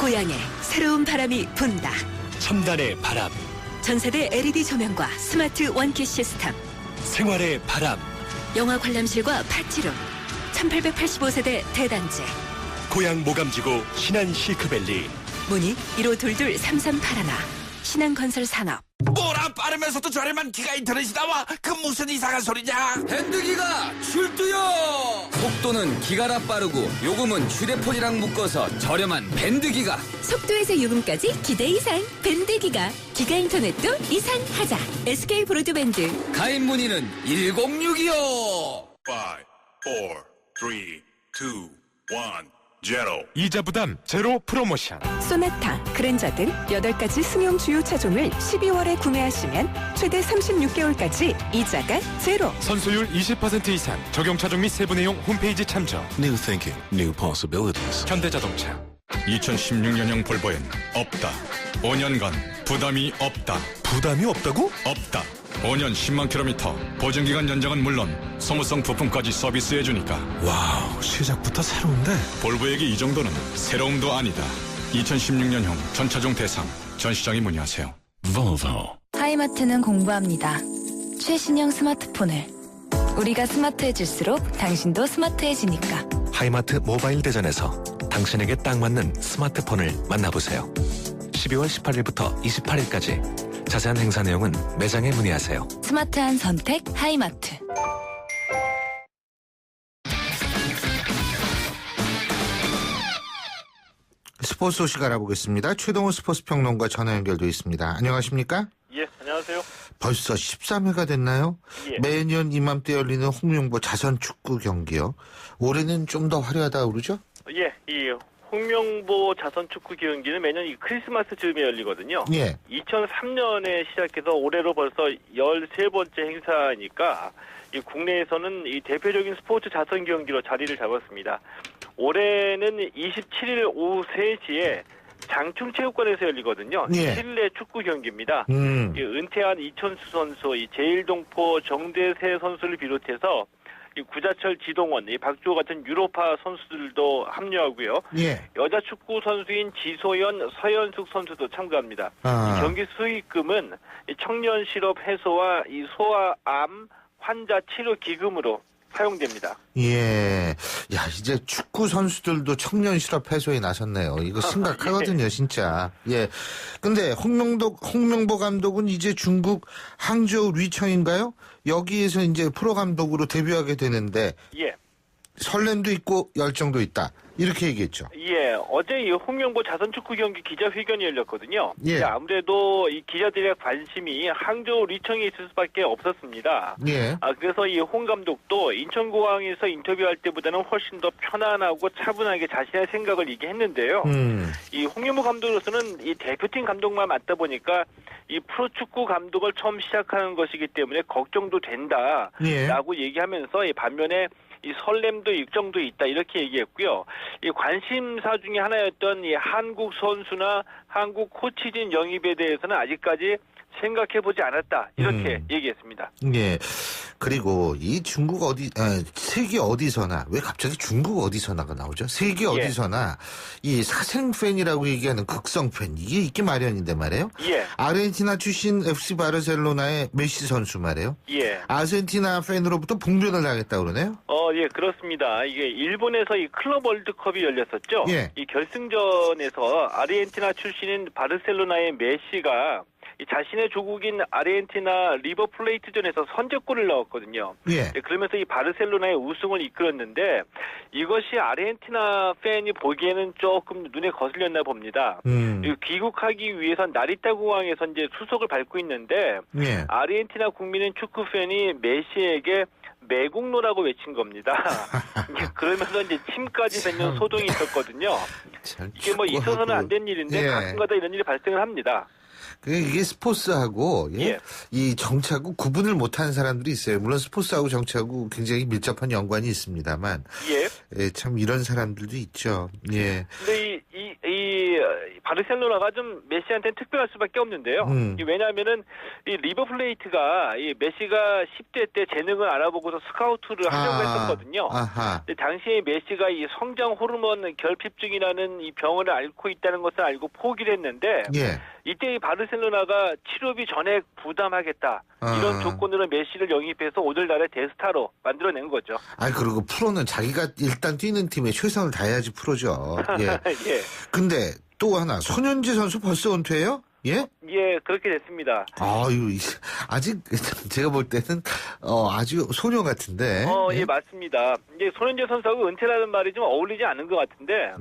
[SPEAKER 4] 고향에 새로운 바람이 분다.
[SPEAKER 14] 첨단의 바람,
[SPEAKER 4] 전세대 LED 조명과 스마트 원키 시스템.
[SPEAKER 14] 생활의 바람,
[SPEAKER 4] 영화 관람실과 파티룸. 1885세대 대단지.
[SPEAKER 14] 고향 모감지구 신한 실크밸리.
[SPEAKER 4] 문의 1522-3381. 신한건설 산업.
[SPEAKER 15] 뭐라 빠르면서도 저렴한 기가 인터넷이 나와? 그 무슨 이상한 소리냐?
[SPEAKER 16] 밴드기가 출두요! 속도는 기가라 빠르고 요금은 휴대폰이랑 묶어서 저렴한 밴드기가.
[SPEAKER 2] 속도에서 요금까지 기대 이상 밴드기가. 기가 인터넷도 이상하자. SK 브로드밴드.
[SPEAKER 16] 가입 문의는 1062요.
[SPEAKER 5] 5, 4, 3, 2, 1, 제로.
[SPEAKER 17] 이자 부담 제로 프로모션.
[SPEAKER 4] 소나타, 그랜저 등 8가지 승용 주요 차종을 12월에 구매하시면 최대 36개월까지 이자가 제로.
[SPEAKER 17] 선수율 20% 이상. 적용 차종 및 세부 내용 홈페이지 참조.
[SPEAKER 8] New thinking, new possibilities.
[SPEAKER 17] 현대자동차. 2016년형 볼보엔 없다. 5년간 부담이 없다.
[SPEAKER 8] 부담이 없다고?
[SPEAKER 17] 없다. 5년 10만 킬로미터. 보증기간 연장은 물론 소모성 부품까지 서비스해주니까.
[SPEAKER 8] 와우, 시작부터 새로운데?
[SPEAKER 17] 볼보에게 이 정도는 새로움도 아니다. 2016년형 전차종 대상. 전시장에 문의하세요.
[SPEAKER 8] Volvo.
[SPEAKER 2] 하이마트는 공부합니다. 최신형 스마트폰을. 우리가 스마트해질수록 당신도 스마트해지니까.
[SPEAKER 8] 하이마트 모바일 대전에서 당신에게 딱 맞는 스마트폰을 만나보세요. 12월 18일부터 28일까지. 자세한 행사 내용은 매장에 문의하세요.
[SPEAKER 2] 스마트한 선택 하이마트.
[SPEAKER 3] 스포츠 소식 알아보겠습니다. 최동훈 스포츠 평론가 전화 연결돼 있습니다. 안녕하십니까?
[SPEAKER 11] 예, 안녕하세요.
[SPEAKER 3] 벌써 13회가 됐나요?
[SPEAKER 11] 예.
[SPEAKER 3] 매년 이맘때 열리는 홍명보 자선 축구 경기요. 올해는 좀 더 화려하다고 그러죠?
[SPEAKER 11] 예, 이 홍명보 자선 축구 경기는 매년 이 크리스마스 즈음에 열리거든요.
[SPEAKER 3] 예.
[SPEAKER 11] 2003년에 시작해서 올해로 벌써 13번째 행사니까 이 국내에서는 이 대표적인 스포츠 자선 경기로 자리를 잡았습니다. 올해는 27일 오후 3시에 장충체육관에서 열리거든요.
[SPEAKER 3] 예.
[SPEAKER 11] 실내 축구 경기입니다. 이 은퇴한 이천수 선수, 이 제일동포 정대세 선수를 비롯해서 이 구자철, 지동원, 이 박주호 같은 유로파 선수들도 합류하고요.
[SPEAKER 3] 예.
[SPEAKER 11] 여자 축구 선수인 지소연, 서현숙 선수도 참가합니다. 이 경기 수익금은 이 청년 실업 해소와 이 소아암
[SPEAKER 18] 환자 치료 기금으로 사용됩니다.
[SPEAKER 3] 예. 야, 이제 축구 선수들도 청년 실업 해소에 나섰네요. 이거 심각하거든요, 진짜. 예. 근데 홍명보 감독은 이제 중국 항저우 리청인가요? 여기에서 이제 프로 감독으로 데뷔하게 되는데.
[SPEAKER 18] 예.
[SPEAKER 3] 설렘도 있고 열정도 있다. 이렇게 얘기했죠.
[SPEAKER 18] 예, 어제 이 홍명보 자선축구 경기 기자회견이 열렸거든요.
[SPEAKER 3] 예.
[SPEAKER 18] 아무래도 이 기자들의 관심이 항저우 리청에 있을 수밖에 없었습니다.
[SPEAKER 3] 예.
[SPEAKER 18] 그래서 이 홍 감독도 인천공항에서 인터뷰할 때보다는 훨씬 더 편안하고 차분하게 자신의 생각을 얘기했는데요. 이 홍명보 감독으로서는 이 대표팀 감독만 맡다 보니까 이 프로축구 감독을 처음 시작하는 것이기 때문에 걱정도 된다라고 얘기하면서 이 반면에 이 설렘도 일정도 있다 이렇게 얘기했고요. 이 관심사 중에 하나였던 이 한국 선수나 한국 코치진 영입에 대해서는 아직까지 생각해보지 않았다 이렇게 얘기했습니다.
[SPEAKER 3] 예. 그리고 이 중국 세계 어디서나 왜 갑자기 중국 어디서나가 나오죠? 세계 어디서나 이 사생 팬이라고 얘기하는 극성 팬 이게 있기 마련인데 말이에요.
[SPEAKER 18] 예.
[SPEAKER 3] 아르헨티나 출신 FC 바르셀로나의 메시 선수 말이에요.
[SPEAKER 18] 예.
[SPEAKER 3] 아르헨티나 팬으로부터 봉변을 당했다 그러네요.
[SPEAKER 18] 예, 그렇습니다. 이게 일본에서 이 클럽 월드컵이 열렸었죠.
[SPEAKER 3] 예.
[SPEAKER 18] 이 결승전에서 아르헨티나 출신인 바르셀로나의 메시가 이 자신의 조국인 아르헨티나 리버플레이트전에서 선제골을 넣었거든요.
[SPEAKER 3] 예.
[SPEAKER 18] 그러면서 이 바르셀로나의 우승을 이끌었는데 이것이 아르헨티나 팬이 보기에는 조금 눈에 거슬렸나 봅니다. 귀국하기 위해서 나리타 공항에서 이제 수속을 밟고 있는데
[SPEAKER 3] 예.
[SPEAKER 18] 아르헨티나 국민은 축구 팬이 메시에게 매국노라고 외친 겁니다. 그러면서 이제 침까지 뱉는 소동이 있었거든요. 이게 뭐 있어서는 안 된 일인데 가끔가다 이런 일이 발생을 합니다.
[SPEAKER 3] 이게 스포츠하고 이 정치하고 구분을 못하는 사람들이 있어요. 물론 스포츠하고 정치하고 굉장히 밀접한 연관이 있습니다만, 참 이런 사람들도 있죠. 예.
[SPEAKER 18] 근데 이 바르셀로나가 좀 메시한테는 특별할 수밖에 없는데요. 왜냐하면은 이 리버플레이트가 이 메시가 10대 때 재능을 알아보고서 스카우트를 하려고 했었거든요. 근데 당시에 메시가 이 성장 호르몬 결핍증이라는 이 병을 앓고 있다는 것을 알고 포기를 했는데. 이때 이 바르셀로나가 치료비 전액 부담하겠다 이런 조건으로 메시를 영입해서 오늘날의 대스타로 만들어낸 거죠.
[SPEAKER 3] 그리고 프로는 자기가 일단 뛰는 팀에 최선을 다해야지 프로죠. 예.
[SPEAKER 18] 예.
[SPEAKER 3] 근데 또 하나 손현재 선수 벌써 은퇴해요? 예?
[SPEAKER 18] 예, 그렇게 됐습니다.
[SPEAKER 3] 아직 제가 볼 때는 아주 소녀 같은데.
[SPEAKER 18] 예, 맞습니다. 이제 손현재 선수하고 은퇴라는 말이 좀 어울리지 않는 것 같은데,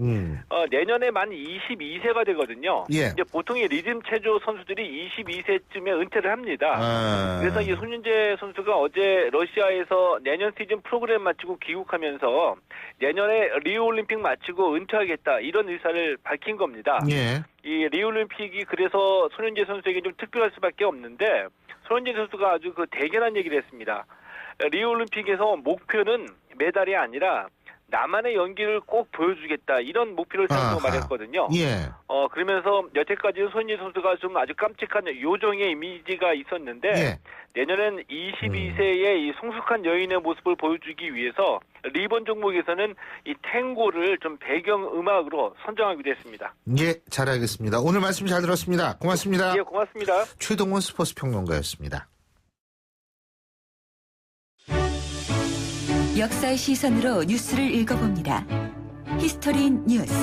[SPEAKER 18] 내년에 만 22세가 되거든요.
[SPEAKER 3] 예.
[SPEAKER 18] 이제 보통 이 리듬 체조 선수들이 22세쯤에 은퇴를 합니다. 그래서 이 손현재 선수가 어제 러시아에서 내년 시즌 프로그램 마치고 귀국하면서 내년에 리우 올림픽 마치고 은퇴하겠다 이런 의사를 밝힌 겁니다.
[SPEAKER 3] 예.
[SPEAKER 18] 이 리올림픽이 그래서 손현재 선수에게 좀 특별할 수밖에 없는데 손현재 선수가 아주 대견한 얘기를 했습니다. 리올림픽에서 목표는 메달이 아니라 나만의 연기를 꼭 보여주겠다 이런 목표를 세우고 말했거든요.
[SPEAKER 3] 예.
[SPEAKER 18] 그러면서 여태까지 손현재 선수가 좀 아주 깜찍한 요정의 이미지가 있었는데 내년엔 22세의 이 성숙한 여인의 모습을 보여주기 위해서 리본 종목에서는 이 탱고를 좀 배경 음악으로 선정하기도 했습니다.
[SPEAKER 3] 예, 잘 알겠습니다. 오늘 말씀 잘 들었습니다. 고맙습니다.
[SPEAKER 18] 예, 고맙습니다.
[SPEAKER 3] 최동원 스포츠 평론가였습니다.
[SPEAKER 10] 역사의 시선으로 뉴스를 읽어봅니다. 히스토리 뉴스.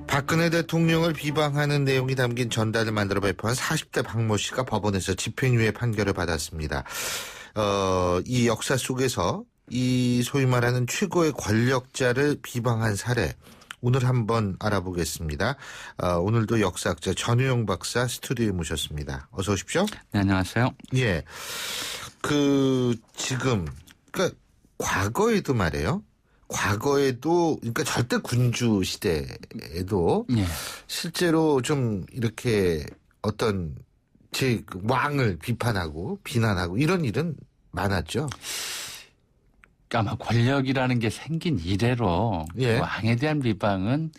[SPEAKER 3] 박근혜 대통령을 비방하는 내용이 담긴 전단을 만들어 발표한 40대 박모 씨가 법원에서 집행유예 판결을 받았습니다. 이 역사 속에서 이 소위 말하는 최고의 권력자를 비방한 사례 오늘 한번 알아보겠습니다. 오늘도 역사학자 전우영 박사 스튜디오에 모셨습니다. 어서 오십시오.
[SPEAKER 19] 네, 안녕하세요.
[SPEAKER 3] 예. 지금, 과거에도 말이에요. 그러니까 절대 군주 시대에도 실제로 좀 이렇게 어떤 왕을 비판하고 비난하고 이런 일은 많았죠.
[SPEAKER 19] 아마 권력이라는 게 생긴 이래로 왕에 대한 비방은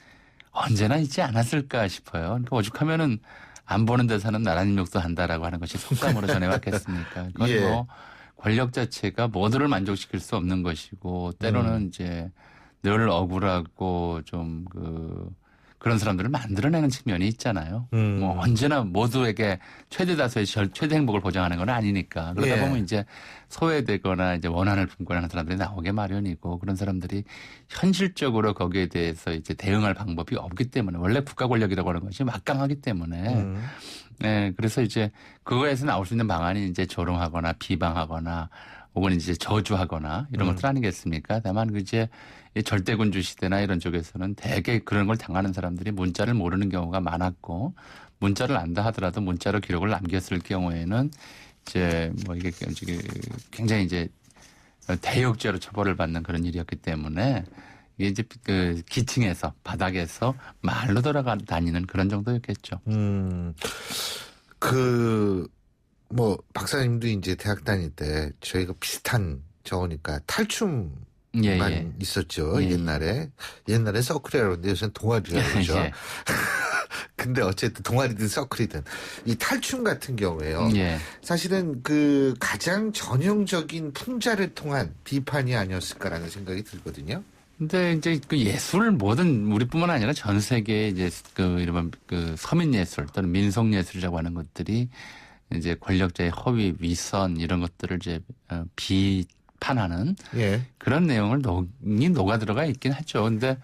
[SPEAKER 19] 언제나 있지 않았을까 싶어요. 그러니까 오죽하면은 안 보는 데 사는 나라님 욕도 한다라고 하는 것이 속담으로 전해왔겠습니까? 그건 뭐 권력 자체가 모두를 만족시킬 수 없는 것이고 때로는 이제 늘 억울하고 좀 그런 사람들을 만들어내는 측면이 있잖아요. 뭐 언제나 모두에게 최대 다수의 최대 행복을 보장하는 건 아니니까. 그러다
[SPEAKER 3] 예.
[SPEAKER 19] 보면 이제 소외되거나 이제 원한을 품고 하는 사람들이 나오게 마련이고 그런 사람들이 현실적으로 거기에 대해서 이제 대응할 방법이 없기 때문에 원래 국가 권력이라고 하는 것이 막강하기 때문에 네, 그래서 이제 그거에서 나올 수 있는 방안이 이제 조롱하거나 비방하거나 혹은 이제 저주하거나 이런 것들 아니겠습니까? 다만 이제 절대군주 시대나 이런 쪽에서는 대개 그런 걸 당하는 사람들이 문자를 모르는 경우가 많았고 문자를 안다 하더라도 문자로 기록을 남겼을 경우에는 이제 뭐 이게 굉장히 이제 대역죄로 처벌을 받는 그런 일이었기 때문에 이게 이제 그 기층에서 바닥에서 말로 돌아다니는 그런 정도였겠죠.
[SPEAKER 3] 뭐 박사님도 이제 대학 다닐 때 저희가 비슷한 저거니까 탈춤만 있었죠. 옛날에 서클이라고 하는데 요새는 동아리라고 그러죠. 근데 어쨌든 동아리든 서클이든 이 탈춤 같은 경우에요. 사실은 그 가장 전형적인 풍자를 통한 비판이 아니었을까라는 생각이 들거든요.
[SPEAKER 19] 근데 이제 그 예술 모든 우리뿐만 아니라 전 세계 이제 그 이런 그 서민 예술 또는 민속 예술이라고 하는 것들이 이제 권력자의 허위, 위선 이런 것들을 이제 비판하는 그런 내용을 녹아 들어가 있긴 하죠. 근데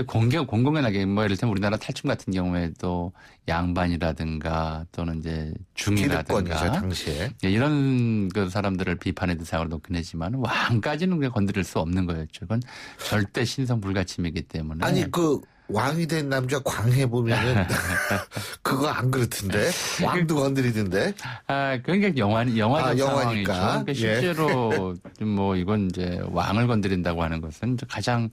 [SPEAKER 19] 공공연하게 뭐 예를 들면 우리나라 탈춤 같은 경우에도 양반이라든가 또는 이제 중이라든가
[SPEAKER 3] 당시에
[SPEAKER 19] 이런 그 사람들을 비판의 대상으로 놓긴 하지만 왕까지는 그냥 건드릴 수 없는 거였죠. 그건 절대 신성 불가침이기 때문에.
[SPEAKER 3] 아니 그 왕이 된 남자 광해 보면은 그거 안 그렇던데 왕도 건드리던데.
[SPEAKER 19] 그러니까 영화적 상황이죠. 그러니까
[SPEAKER 3] 예.
[SPEAKER 19] 실제로 뭐 이건 이제 왕을 건드린다고 하는 것은 가장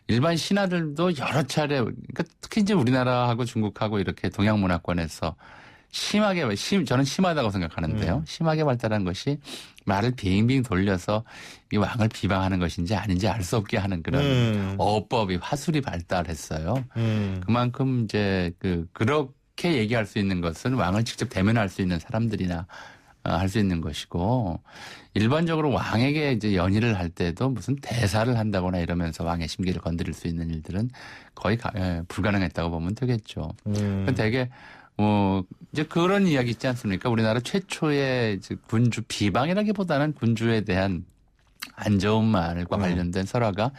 [SPEAKER 19] 일반 신하들도 여러 차례, 그러니까 특히 이제 우리나라하고 중국하고 이렇게 동양 문화권에서 저는 심하다고 생각하는데요. 심하게 발달한 것이 말을 빙빙 돌려서 이 왕을 비방하는 것인지 아닌지 알 수 없게 하는 그런 어법이 화술이 발달했어요. 그만큼 이제 그렇게 얘기할 수 있는 것은 왕을 직접 대면할 수 있는 사람들이나 할 수 있는 것이고 일반적으로 왕에게 이제 연의를 할 때도 무슨 대사를 한다거나 이러면서 왕의 심기를 건드릴 수 있는 일들은 거의 불가능했다고 보면 되겠죠. 되게 이제 그런 이야기 있지 않습니까? 우리나라 최초의 군주 비방이라기보다는 군주에 대한 안 좋은 말과 관련된 설화가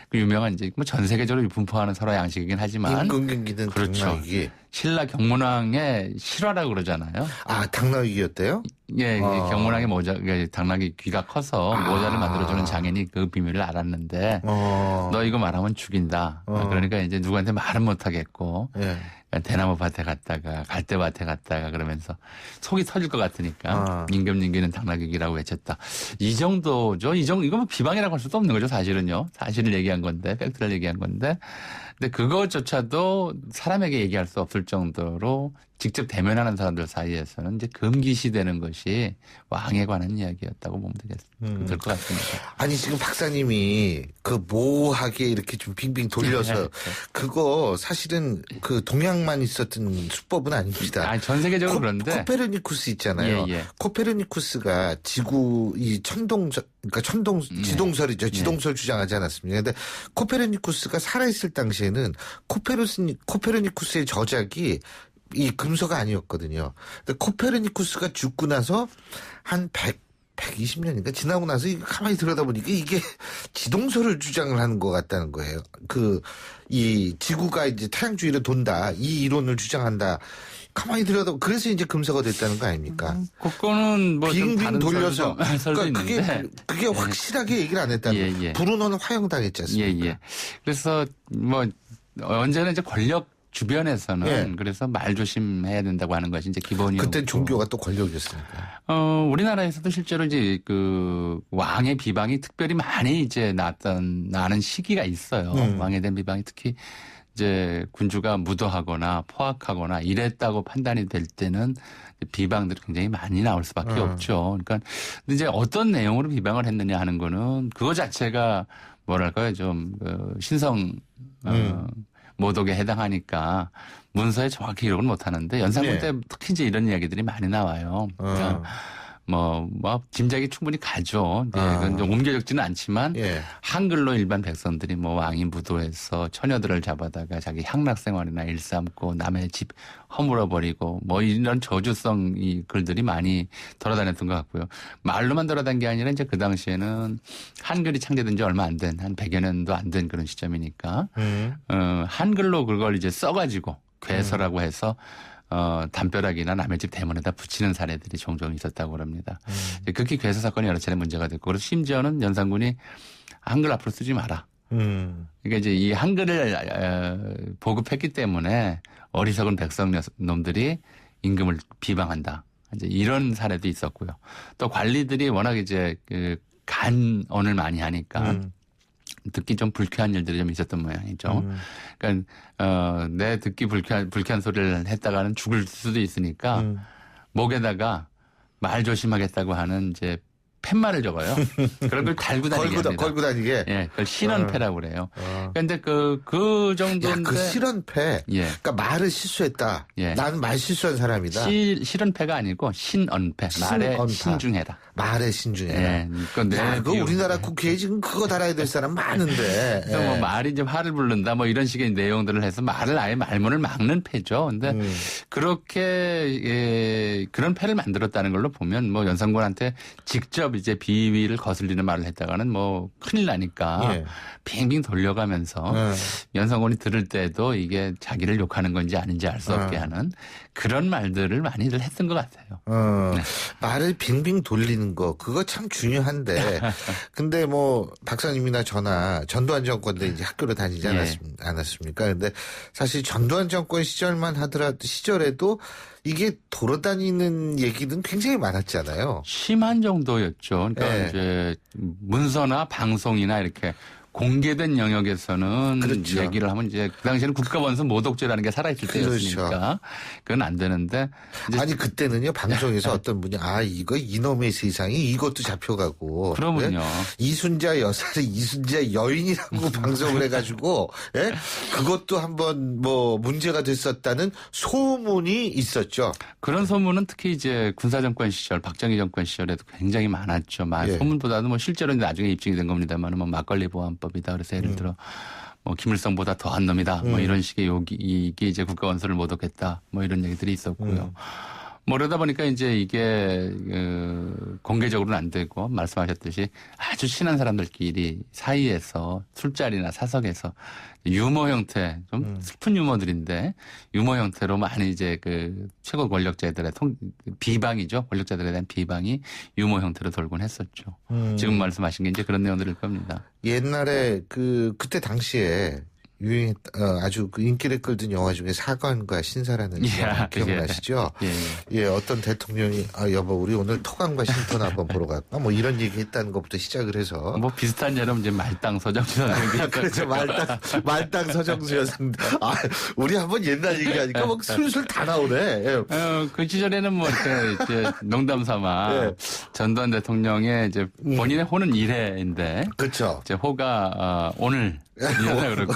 [SPEAKER 19] 그 유명한 이제 뭐 전 세계적으로 분포하는 설화 양식이긴 하지만
[SPEAKER 3] 임금경기는
[SPEAKER 19] 그렇죠.
[SPEAKER 3] 당나귀.
[SPEAKER 19] 신라 경문왕의 실화라고 그러잖아요.
[SPEAKER 3] 당나귀였대요?
[SPEAKER 19] 예, 경문왕의 당나귀 귀가 커서 모자를 만들어주는 장인이 그 비밀을 알았는데 너 이거 말하면 죽인다. 그러니까 이제 누구한테 말은 못하겠고 대나무 밭에 갔다가 갈대밭에 갔다가 그러면서 속이 터질 것 같으니까 임금님기는 당나귀라고 외쳤다. 이 정도죠. 이거 뭐 비방이라고 할 수도 없는 거죠. 사실은요. 사실을 얘기한 건데 팩트를 얘기한 건데 근데 그것조차도 사람에게 얘기할 수 없을 정도로 직접 대면하는 사람들 사이에서는 이제 금기시되는 것이 왕에 관한 이야기였다고 보면 될 것 같습니다.
[SPEAKER 3] 아니 지금 박사님이 그 모호하게 이렇게 좀 빙빙 돌려서 그거 사실은 그 동양만 있었던 수법은 아닙니다.
[SPEAKER 19] 전 세계적으로 그런데
[SPEAKER 3] 코페르니쿠스 있잖아요. 코페르니쿠스가 지구 이 그러니까 지동설이죠. 지동설 주장하지 않았습니까? 근데 코페르니쿠스가 살아있을 당시에는 코페르니쿠스의 저작이 이 금서가 아니었거든요. 근데 코페르니쿠스가 죽고 나서 한 120년인가 지나고 나서 가만히 들여다보니까 이게 지동설을 주장을 하는 것 같다는 거예요. 이 지구가 이제 태양 주위를 돈다. 이 이론을 주장한다. 가만히 들여다보고 그래서 이제 금서가 됐다는 거 아닙니까?
[SPEAKER 19] 그거는 뭐
[SPEAKER 3] 빙빙 돌려서
[SPEAKER 19] 그러니까
[SPEAKER 3] 그게 확실하게 얘기를 안 했다는 브루노는 화형당했지 않습니까?
[SPEAKER 19] 그래서 뭐 언제나 이제 권력 주변에서는 그래서 말 조심해야 된다고 하는 것이 이제 기본이었고.
[SPEAKER 3] 그때 종교가 또 권력이었으니까.
[SPEAKER 19] 우리나라에서도 실제로 이제 그 왕의 비방이 특별히 많이 이제 나는 시기가 있어요. 왕에 대한 비방이 특히 이제 군주가 무도하거나 포악하거나 이랬다고 판단이 될 때는 비방들이 굉장히 많이 나올 수밖에 없죠. 그러니까 근데 이제 어떤 내용으로 비방을 했느냐 하는 거는 그거 자체가 뭐랄까요 좀 신성 모독에 해당하니까 문서에 정확히 기록을 못 하는데 연산군 때 특히 이제 이런 이야기들이 많이 나와요. 그러니까 뭐 짐작이 충분히 가죠. 그건 좀 옮겨 적지는 않지만 한글로 일반 백성들이 뭐 왕이 무도해서 처녀들을 잡아다가 자기 향락 생활이나 일삼고 남의 집 허물어버리고 뭐 이런 저주성 이 글들이 많이 돌아다녔던 것 같고요. 말로만 돌아다닌 게 아니라 이제 그 당시에는 한글이 창제된 지 얼마 안 된, 한 100여 년도 안 된 그런 시점이니까 한글로 그걸 이제 써가지고 괴서라고 해서 담벼락이나 남의 집 대문에다 붙이는 사례들이 종종 있었다고 그럽니다. 극히 괴서 사건이 여러 차례 문제가 됐고, 그래서 심지어는 연산군이 한글 앞으로 쓰지 마라. 그러니까 이제 이 한글을 보급했기 때문에 어리석은 백성 놈들이 임금을 비방한다. 이제 이런 사례도 있었고요. 또 관리들이 워낙 이제 그 간언을 많이 하니까 듣기 좀 불쾌한 일들이 좀 있었던 모양이죠. 그러니까 내 듣기 불쾌한 소리를 했다가는 죽을 수도 있으니까 목에다가 말 조심하겠다고 하는 이제 팻말을 적어요. 그런 걸 달고 다니게 합니다.
[SPEAKER 3] 걸고 다니게.
[SPEAKER 19] 예, 그걸 실언패라고 그래요. 그런데 그 정도인데.
[SPEAKER 3] 그 실언패. 그러니까 말을 실수했다. 나는 말 실수한 사람이다.
[SPEAKER 19] 실언패가 아니고 신언패. 말에 신중해라.
[SPEAKER 3] 말에 신중해라.
[SPEAKER 19] 예,
[SPEAKER 3] 그거 우리나라 국회에 지금 그거 달아야 될 사람 많은데.
[SPEAKER 19] 그래서 뭐 말이 이제 화를 부른다 뭐 이런 식의 내용들을 해서 말을 아예 말문을 막는 패죠. 근데 그렇게 그런 패를 만들었다는 걸로 보면 뭐 연산군한테 직접 이제 비위를 거슬리는 말을 했다가는 뭐 큰일 나니까 빙빙 돌려가면서 연산군이 들을 때도 이게 자기를 욕하는 건지 아닌지 알 수 없게 하는 그런 말들을 많이들 했던 것 같아요.
[SPEAKER 3] 말을 빙빙 돌리는 거 그거 참 중요한데 근데 뭐 박사님이나 저나 전두환 정권 때 이제 학교를 다니지 않았습니까? 근데 사실 전두환 정권 시절에도 이게 돌아다니는 얘기는 굉장히 많았잖아요.
[SPEAKER 19] 심한 정도였죠. 그러니까 이제 문서나 방송이나 이렇게 공개된 영역에서는 얘기를 하면 이제 그 당시에는 국가원수 모독죄라는 게 살아있을 때였으니까 그건 안 되는데.
[SPEAKER 3] 아니 그때는요 방송에서 어떤 분이 이거 이놈의 세상이 이것도 잡혀가고.
[SPEAKER 19] 그러면요.
[SPEAKER 3] 이순자 여사를 이순자 여인이라고 방송을 해가지고 그것도 한번 뭐 문제가 됐었다는 소문이 있었죠.
[SPEAKER 19] 그런 소문은 특히 이제 군사정권 시절 박정희 정권 시절에도 굉장히 많았죠. 소문보다도 뭐 실제로 나중에 입증이 된 겁니다만 뭐 막걸리 보안법 이다. 그래서 예를 들어 뭐 김일성보다 더한 놈이다. 뭐 이런 식의 이게 이제 국가원수를 모독했다. 뭐 이런 얘기들이 있었고요. 뭐 그러다 보니까 이제 이게 공개적으로는 안 되고 말씀하셨듯이 아주 친한 사람들끼리 사이에서 술자리나 사석에서 유머 형태, 좀 슬픈 유머들인데 유머 형태로 많이 이제 그 최고 권력자들의 비방이죠. 권력자들에 대한 비방이 유머 형태로 돌곤 했었죠. 지금 말씀하신 게 이제 그런 내용들일 겁니다.
[SPEAKER 3] 옛날에 그때 당시에 아주 그 인기를 끌던 영화 중에 사관과 신사라는 영화 기억나시죠? 어떤 대통령이 여보 우리 오늘 토강과 신토나 한번 보러 갈까? 뭐 이런 얘기 했다는 것부터 시작을 해서
[SPEAKER 19] 뭐 비슷한 예로 이제 말당 서정수 여사
[SPEAKER 3] 그렇죠. 말당 서정수 여사 우리 한번 옛날 얘기하니까 막 술술 다 나오네.
[SPEAKER 19] 그 시절에는 뭐 이제 농담 삼아 전두환 대통령의 이제 본인의 호는 1회인데
[SPEAKER 3] 그렇죠.
[SPEAKER 19] 이제 호가 오늘 이러다 그러고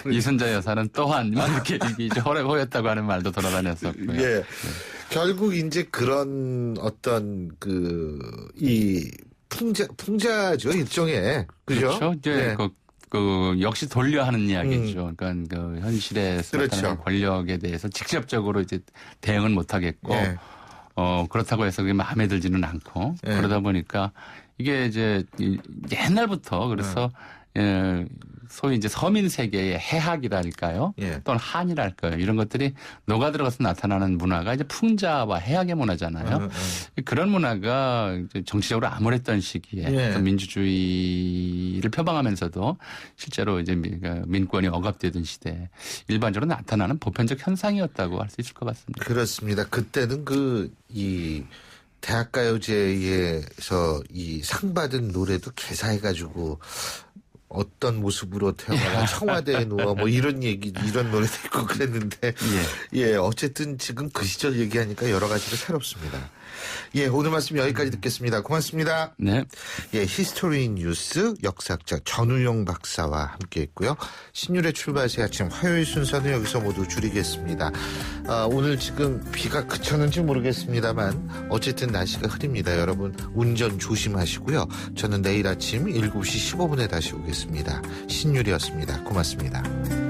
[SPEAKER 19] 이순자 여사는 또한 이렇게 이제 호였다고 하는 말도 돌아다녔었고요.
[SPEAKER 3] 결국 이제 그런 어떤 이 풍자죠 일종의 그죠?
[SPEAKER 19] 그렇죠. 이제 그 역시 돌려 하는 이야기죠. 그러니까 그 현실에서 나타나는 권력에 대해서 직접적으로 이제 대응은 못 하겠고 그렇다고 해서 그게 마음에 들지는 않고 그러다 보니까 이게 이제 옛날부터 그래서 소위 이제 서민 세계의 해학이랄까요? 또는 한이랄까요? 이런 것들이 녹아 들어가서 나타나는 문화가 이제 풍자와 해학의 문화잖아요. 그런 문화가 이제 정치적으로 암울했던 시기에 민주주의를 표방하면서도 실제로 이제 민권이 억압되던 시대에 일반적으로 나타나는 보편적 현상이었다고 할 수 있을 것 같습니다.
[SPEAKER 3] 그렇습니다. 그때는 이 대학가요제에서 이 상 받은 노래도 개사해가지고 어떤 모습으로 태어나나 청와대에 누워 뭐 이런 노래도 있고 그랬는데 어쨌든 지금 그 시절 얘기하니까 여러 가지로 새롭습니다. 예, 오늘 말씀 여기까지 듣겠습니다. 고맙습니다.
[SPEAKER 19] 네.
[SPEAKER 3] 예, 히스토리 뉴스 역사학자 전우용 박사와 함께했고요. 신율의 출발 새 아침 화요일 순서는 여기서 모두 줄이겠습니다. 오늘 지금 비가 그쳤는지 모르겠습니다만 어쨌든 날씨가 흐립니다. 여러분 운전 조심하시고요. 저는 내일 아침 7시 15분에 다시 오겠습니다. 신율이었습니다. 고맙습니다.